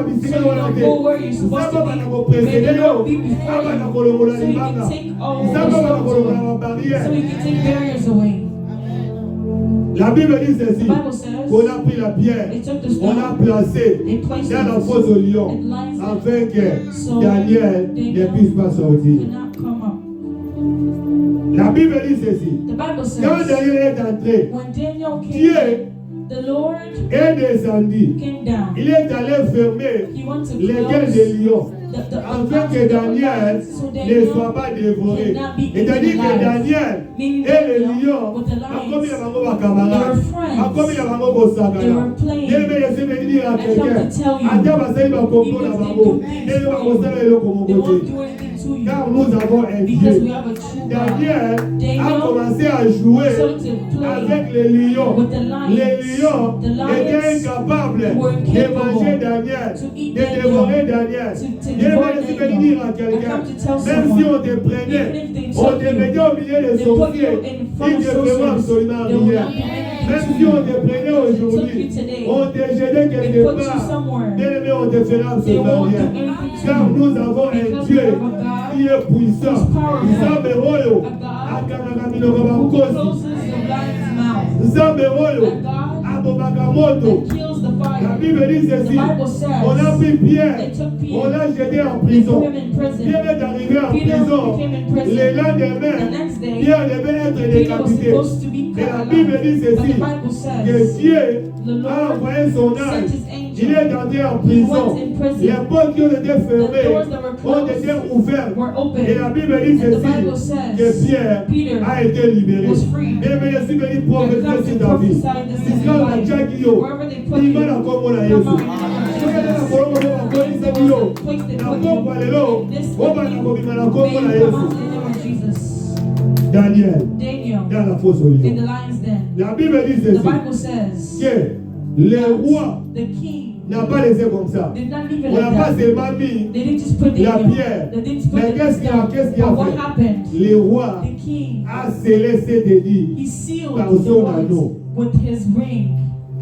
where you're supposed to be. May the Lord be before you, so you can take all the stones away, so you can take barriers away. La Bible dit The ceci, Bible says qu'on a pris la pierre, they took the on a stone, placé they placed dans la it, fosse au lion, it lies there, afin que so Daniel ne puisse pas sortir. cannot come up. La Bible dit ceci, The Bible quand says Daniel est entré, when Daniel came Dieu in, the Lord est descendu. came down. Il est allé fermer He went to les gueules close des lions, the afin que Daniel so ne soit pas dévoré. C'est-à-dire que Daniel et les lions, comme il y a un camarade, comme il y a un Bosakala, il y a des dire à quelqu'un, Adam a saisi ma combo la babo, et le Bosakala est le they won't côté. do anything to you Car nous avons un because we Dieu. have a true God. Daniel a Daniel commencé à jouer started to play avec les lions. with the lions. Les lions The étaient lions incapables were de incapable manger Daniel, to eat de Daniel, dévorer Daniel. to Je devour vais essayer de Daniel. dire à I quelqu'un, come to tell même si someone, on te prenait, even if they on took te you, mettait au milieu des they put sorciers, you in front ils of ne feront sorcerers, absolument they will rien. not do anything Même to si on you. te prenait They took aujourd'hui, you today, on te jetait they quelque put you part, somewhere, bien aimé, on te fera they absolument won't do rien. anything to Car you. nous avons un Because Dieu we have a God qui est puissant. who's powerful, Nzambe oyo a God akangaka who minoko closes bakosi. the lion's mouth, Nzambe oyo a God abomaka moto. that kills the La fire. Bible dit The ceci, Bible says on a pris Pierre, they took on Peter, l'a jeté en they prison. put him in prison. Pierre est arrivé en Peter prison. became in Le prison. The lendemain, next day, Pierre devait être Peter was décapité. supposed to be Et cut la alive. Bible dit But ceci, the Bible que says Dieu the a Lord envoyé son sent ange. his Il angel. est entré en He prison. went in prison. Les portes qui ont été The fermées doors that were ont été closed ouvertes. were open. Et la Bible dit And the ceci, Bible que says Pierre Peter a été libéré. was free. Mais je suis venu They prophétiser come sur to ta vie. prophesy this Si in quand your la life. Jackie yo, Wherever they put il you, va la comme la come Yesu. out in the name of Je vais la Jesus. comme la police The yo. place they Na put kwa you, lelo, this oba na you, kwa la may comme la you come out Yesu. in the name of Jesus. Daniel dans la fosse au lion. in the lion's den. La Bible dit The ceci, Bible says que le roi the king n'a pas laissé comme ça. did not leave it On n'a like pas that. seulement mis They didn't just put la Daniel. pierre. They didn't put Mais qu'est-ce qu'il a But what fait? happened? Le roi The king, a scellé ses dédits he sealed par the son words anneau. with his ring.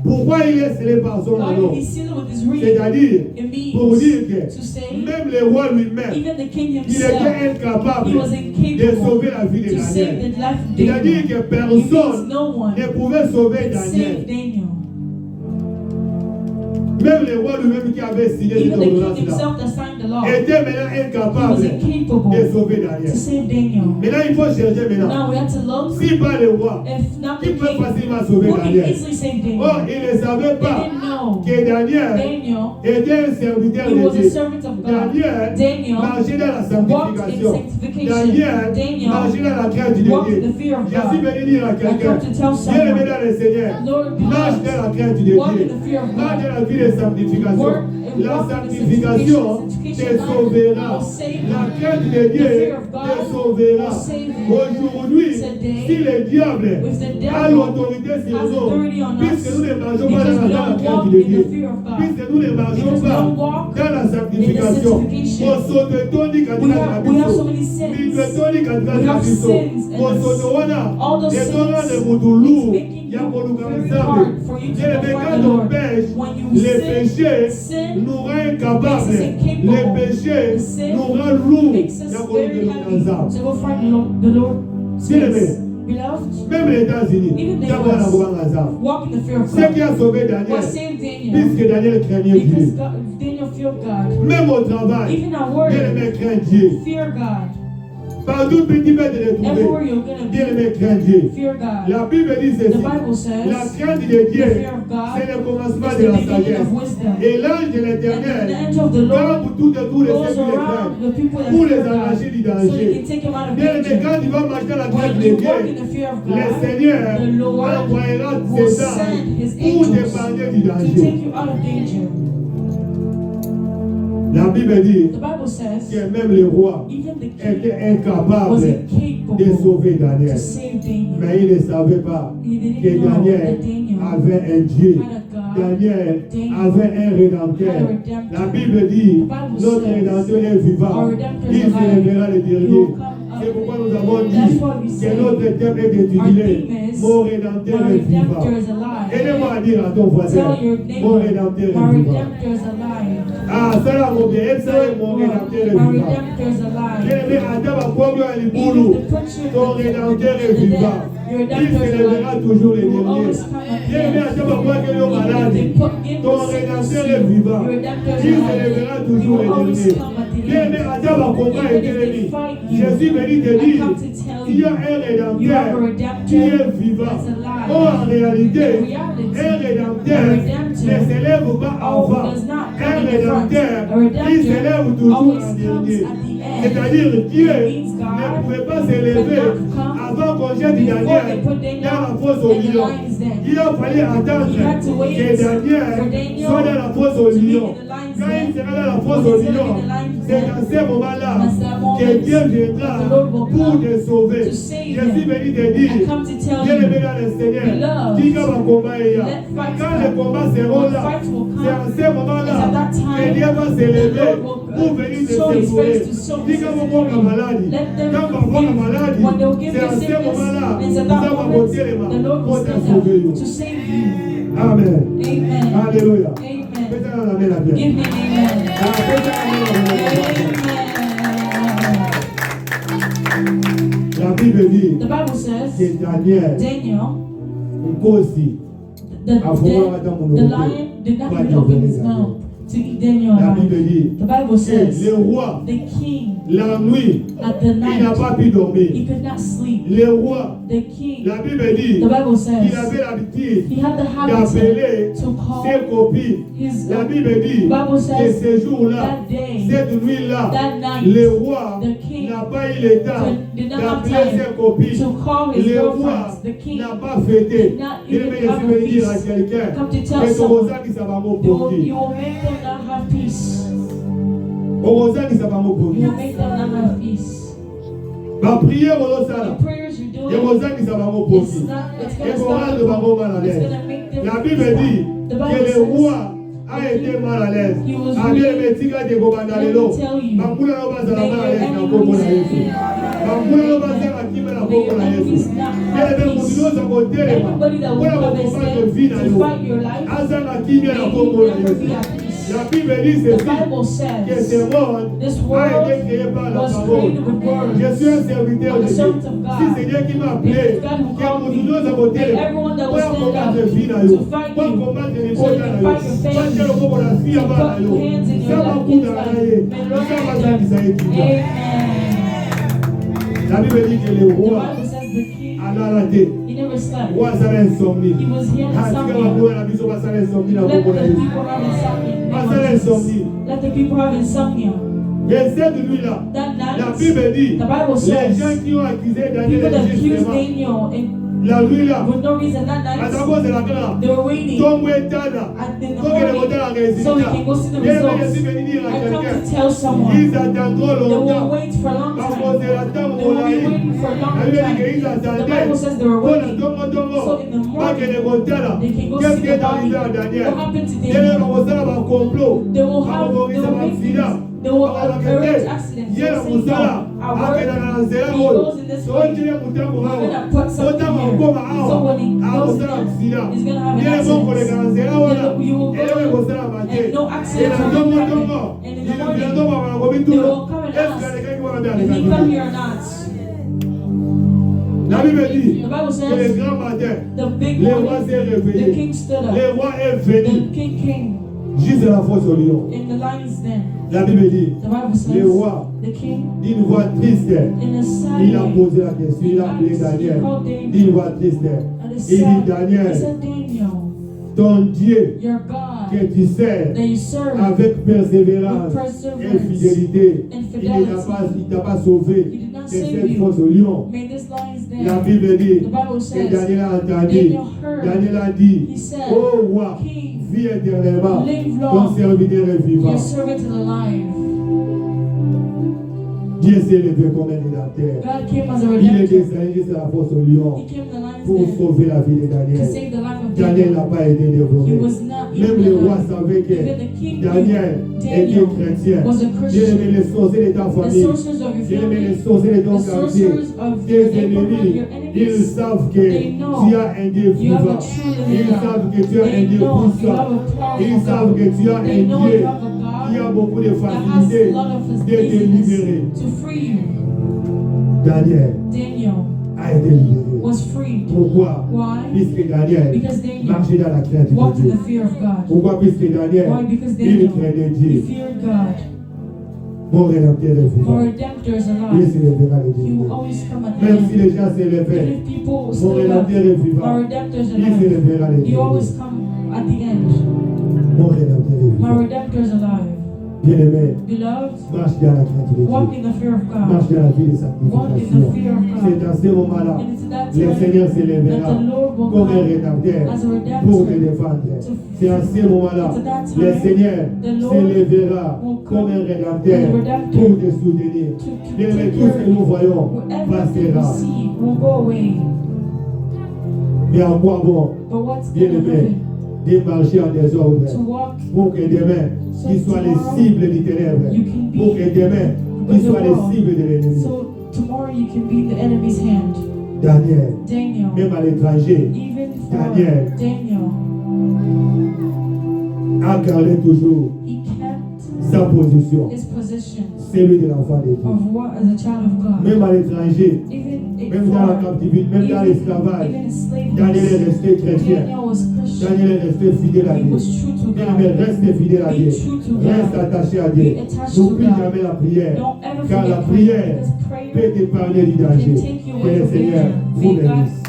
Pourquoi il est scellé par son Why anneau? did he seal it with his ring? C'est-à-dire, It pour means dire que to say même le roi lui-même, even the king il himself, était incapable he was de incapable sauver la vie de to save Daniel. the life of C'est-à-dire Daniel. que It means personne no one ne pouvait sauver could Daniel. save Daniel. Même le roi lui-même qui avait signé cette Even the king ordonnance-là himself that signed the law, était maintenant he was incapable de incapable sauver to Daniel. save Daniel. Maintenant, il faut chercher maintenant. Now we have to look Si pas le roi, if not qui the peut king, facilement sauver who can Daniel. easily save Oh, Daniel. il ne savait They pas didn't know que Daniel Daniel, était un serviteur he de was a Dieu. servant of God. Daniel Daniel marchait dans la walked in sanctification. sanctification. Daniel Daniel marchait dans la crainte de walked in Dieu. the fear of Je suis God. venu dire à I quelqu'un, come to tell bien aimé someone, dans le Seigneur, Lord, marche dans la crainte de walk in Dieu. the fear of Marche God. dans la vie de sanctification. Work and La walk in the sanctification te sauvera. will save La you. crainte de Dieu The fear of God te sauvera. will save you. Aujourd'hui, Today, si le diable if the a devil l'autorité sur has nous, authority on us, puisque nous ne marchons pas because dans we la don't crainte walk de in Dieu, the fear of God, puisque nous ne marchons because we pas don't walk dans la in the sanctification, sanctification, we have so many sins. We have sins in us. All those sins, it's making you very hard for you to go for the Lord. When you sin nous rend incapables, makes us incapable. le péché The sin nous rend lourds. makes us very heavy to go find the Lord. Bien-aimé, Beloved, même les États-Unis, Even the il y a pas US, d'avoir un hasard. walk in the fear of Ce qui God. a sauvé Daniel, What saved Daniel? puisque Daniel craignait Because Dieu. Daniel feared God. Même au travail, Even at work, bien-aimé craint Dieu. fear God. Partout, petit peu de le Everywhere trouver. you're gonna Bien-aimé be, craint Dieu. fear God. La Bible dit The ceci. Bible La says crainte de the Dieu, fear of God c'est le commencement is de the la beginning sagesse. of wisdom. Et l'ange de And the l'Éternel, angel of the Lord comme tout autour de goes ceux qui le around craignent, the people that pour les fear God, arracher du so they danger. can take him out of Bien-aimé, danger. quand tu vas marcher dans la crainte When de you walk in Dieu, the fear of le God, Seigneur the Lord envoyera will ses send anges his pour angels t'épargner du to danger. take you out of danger. La Bible dit The Bible says que même le roi even the était king incapable was de incapable sauver Daniel. to save Daniel. Mais il ne savait pas He didn't que know Daniel that Daniel avait un Dieu. had a God. Daniel Daniel avait un rédempteur. had a redemptor. La Bible dit The Bible notre says rédempteur est vivant. our redemptor Il is se alive. révélera le He dernier. will come up. C'est pourquoi nous avons That's dit why we say que notre thème est our intitulé theme is Mon rédempteur My est vivant. redemptor is alive. Aidez-moi à dire à ton voisin Tell your Mon neighbor, rédempteur est my vivant. redemptor is alive. Ah, ça là, mon bien, ça est mon rédempteur est My vivant. redemptor is alive. Bien-aimé, attends, ma pauvre Even Liboulou, the picture ton rédempteur est vivant. your Il redemptor se is lèvera alive. toujours le He will dernier. always come at the Bien-aimé, end. attends, ma pauvre Even if malade. they give Ton the sickness rédempteur to est you, vivant. your redemptor is Il se alive. lèvera He toujours will le always dernier. come at the Bien-aimé, end. attends, ma combat Even est if they ennemi. fight Je you, suis venu te I dire, come to tell il y a you, un you have a rédempteur qui redemptor est vivant. that's alive. Oh, en réalité, In reality, un rédempteur a ne redemptor s'élève pas avant. does not Un come in the front. rédempteur, A redemptor il s'élève toujours always en comes dernier. at the end. C'est-à-dire, Dieu It means ne God pouvait pas s'élever could not come avant qu'on jette before Daniel they put Daniel dans la fosse au in the lion. lion's den. Il a fallu attendre He had to wait que for Daniel Daniel soit dans la fosse au to be lion. in the lion's Quand il den. sera dans la fosse When au he's gonna lion, be in the lion's c'est den, dans ces moments-là that's that moment que Dieu viendra that the Lord will pour come te sauver. to save Je suis them. venu te I dire, come to tell bien-aimé you, dans le Seigneur, beloved, qui va combat et let fights quand come. les combats seront When là, fights will c'est come, en ces moments-là it's at that time que Dieu va the s'élever Lord will pour venir te show his secourir. face to show Dis his quand vous voir la maladie, Let them quand on va voir la maladie, when they'll give c'est you en ces sickness, moments-là it's at que that ça va moment monter les mains the Lord pour will te stand sauver. up to save you. Amen. Amen. Alléluia. Amen. Faites un amen à bien. Give me an amen. Ah, faites un amen à bien. Amen. La Bible dit The Bible says que Daniel, Daniel, aussi, the lion did not even open his mouth to eat Daniel la alive. Bible dit The Bible que says le roi, the king la nuit, at the il n'a night pas pu dormir. he could not sleep. Le roi, The king, la Bible dit the Bible qu'il says avait l'habitude he had the habit d'appeler to call ses copines. his La Bible dit Bible que says ce jour-là, that day, cette nuit-là, that night, le roi the king n'a pas eu le temps did not have d'appeler time ses copines. to call his Le roi girlfriends. The king n'a pas fêté. did not Et even mais je have suis a venu dire à feast. quelqu'un Come to que tell ton someone, rosa qui ça va you m'opposer. will make them not have peace. Au rosa qui ça va You m'opposer. will make them not have peace. Ma prière au The rosa, prayers Et vos amis, ça va vous profiter. Et vos rats de va mal à l'aise. La Bible dit que le roi a été mal à l'aise. A bien aimé Tika de Gobandalelo. Bambula no baza la mal à l'aise na Congo na Yesu. Bambula no baza la kime na Congo na Yesu. Et bien Moudino sa côté là. Voilà mon combat de vie na yo. Asa na kime na Congo na Yesu. La Bible dit ceci, que ce monde a été créé par la parole. Je suis un serviteur de Dieu. Si c'est Dieu qui m'a appelé, que mon Dieu nous a voté, pour combattre le vie dans yo, pour combattre les mots dans yo, parce que le mot la fille avant yo, ça va pour dans l'aïe, ça va dans l'Isaïe qui vient. La Bible dit que le roi a raté. Roi ça l'insomnie. Ah, si on va voir la vision, ça l'insomnie dans le monde. Let the people have insomnia. Et cette nuit-là, la Bible dit, les gens qui ont accusé Daniel injustement, la nuit-là, à cause de la grâce, tombe et tada, donc il est monté à la résidence. Et je suis venu dire à quelqu'un, ils attendront longtemps, à cause de la table où on a eu. La Bible dit qu'ils attendaient, pas que les montants là, qu'est-ce qui est arrivé à Daniel? Et les montants va complot, à favoriser ma fille. There will erect accidents. Here musala akena na nzela moyo sonjile mutambo hawo otama ngoma hawo awosala kusila yele bongo le kanzela wala elewe kosala mate ela ndomo ile ndomo baba ngobitula eska lekaki wana bya lekaki la Bible dit que le grand matin le roi s'est réveillé le roi est venu juste la force au lion. La Bible dit, le roi, d'une voix triste, il a posé la question, il a appelé Daniel, d'une voix triste. Il dit, Daniel, ton Dieu que tu sers avec persévérance et fidélité, il ne t'a pas sauvé de cette fosse au lion. La Bible dit que Daniel a entendu, Daniel a dit, oh roi, vis éternellement, ton serviteur est vivant. Dieu s'est levé comme un rédacteur. Il est descendu sur la fosse au lion pour sauver la vie de Daniel. Daniel n'a pas été dévoré. Même le roi savait que Daniel était chrétien. Il aimait les sorciers de ta famille. Il aimait les sorciers de ton quartier. Tes ennemis, ils savent que tu as un Dieu vivant. Ils savent que tu as un Dieu puissant. Ils savent que tu as un Dieu qui a beaucoup de facilité de te libérer. Daniel a été libéré. Pourquoi? Puisque Daniel marchait dans la crainte de Dieu. Pourquoi? Puisque Daniel, il craignait Dieu. Mon rédempteur est vivant. Il se lèvera le dimanche. Même si les gens se levaient, mon rédempteur est vivant. Il se lèvera le dimanche. Mon rédempteur est vivant. Bien-aimé, marche dans la crainte de Dieu. Marche dans la vie de sanctification. C'est dans ce moment-là, le Seigneur se lèvera comme un rédempteur pour te défendre. C'est à ce moment-là, le Seigneur se lèvera comme un rédempteur pour te soutenir. Bien-aimé, tout ce que nous voyons passera. Mais en quoi bon, bien-aimé, de marcher en désordre pour que demain, qu'ils soient les cibles du ténèbre, pour que demain, qu'ils soient les cibles de l'ennemi. Daniel, même à l'étranger, Daniel a gardé toujours sa position, celui de l'enfant de Dieu. Même à l'étranger, même dans la captivité, même dans l'esclavage, Daniel est resté chrétien. Daniel est resté fidèle à Dieu. Daniel reste fidèle à Dieu. Reste attaché à Dieu. N'oublie jamais la prière. Car la prière peut t'épargner du danger. Que le Seigneur vous bénisse.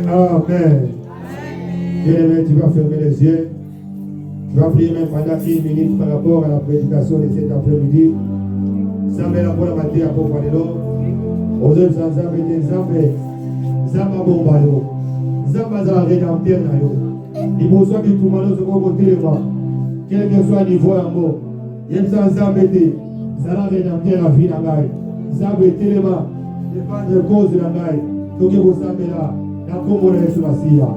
Amen. Bien-aimé, tu vas fermer les yeux. Tu vas prier même pendant 1 minute par rapport à la prédication de cet après-midi. Zambé la bola maté à Papa de l'eau. Aux autres Zambé des Zambé. Zamba bombalo. Zamba za rédempteur na yo. Il faut soit que tout le monde se côté le vent. Quel que soit le niveau en mot. Yemsa Nzambe te. Zala rédempteur la vie na ngai. Nzambe telema. Défendre cause na ngai. Toke bosambela. Na kombo na Yesu Masiya.